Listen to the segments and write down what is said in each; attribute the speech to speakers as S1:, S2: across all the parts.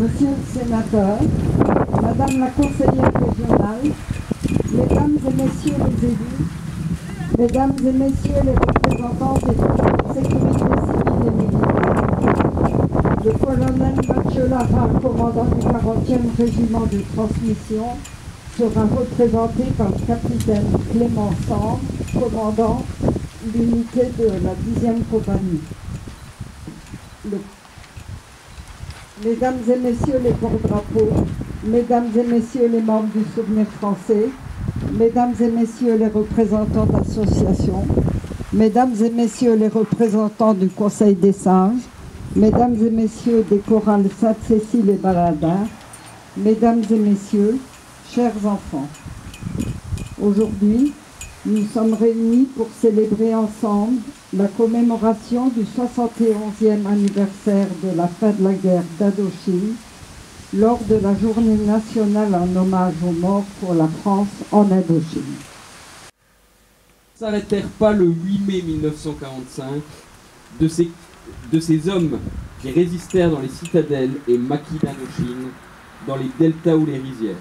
S1: Monsieur le sénateur, Madame la conseillère régionale, Mesdames et Messieurs les élus, Mesdames et Messieurs les représentants des sécurités civiles et militaires, le colonel Mathieu Lara, commandant du 40e régiment de transmission, sera représenté par le capitaine Clément Sand, commandant l'unité de la 10e compagnie. Mesdames et Messieurs les porte-drapeaux, Mesdames et Messieurs les membres du Souvenir français, Mesdames et Messieurs les représentants d'associations, Mesdames et Messieurs les représentants du Conseil des Sages, Mesdames et Messieurs des chorales Sainte-Cécile et Baladins, Mesdames et Messieurs, chers enfants, aujourd'hui, nous sommes réunis pour célébrer ensemble la commémoration du 71e anniversaire de la fin de la guerre d'Indochine lors de la journée nationale en hommage aux morts pour la France en Indochine.
S2: S'arrêtèrent pas le 8 mai 1945 de ces hommes qui résistèrent dans les citadelles et maquis d'Indochine, dans les deltas ou les rizières.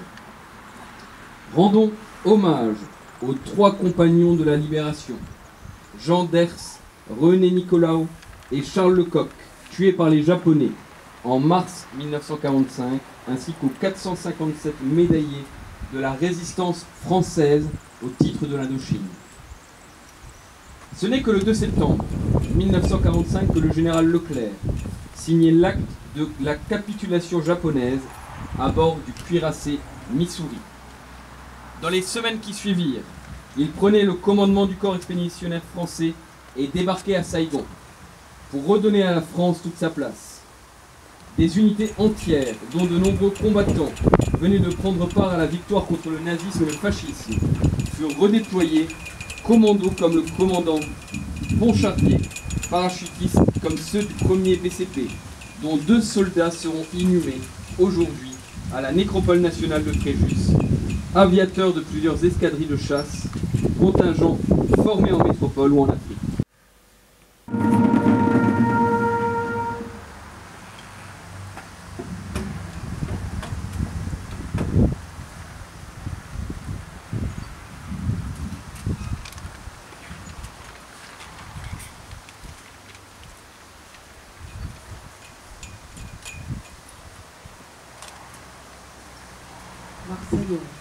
S2: Rendons hommage aux 3 compagnons de la libération, Jean Ders, René Nicolau et Charles Lecoq, tués par les Japonais en mars 1945, ainsi qu'aux 457 médaillés de la résistance française au titre de l'Indochine. Ce n'est que le 2 septembre 1945 que le général Leclerc signait l'acte de la capitulation japonaise à bord du cuirassé Missouri. Dans les semaines qui suivirent, il prenait le commandement du corps expéditionnaire français et débarquait à Saïgon pour redonner à la France toute sa place. Des unités entières, dont de nombreux combattants venaient de prendre part à la victoire contre le nazisme et le fascisme, furent redéployées, commando comme le commandant Ponchartier, parachutistes comme ceux du 1er BCP, dont 2 soldats seront inhumés aujourd'hui à la nécropole nationale de Fréjus, aviateurs de plusieurs escadrilles de chasse, contingents formés en métropole ou en Afrique.
S1: Marseillais.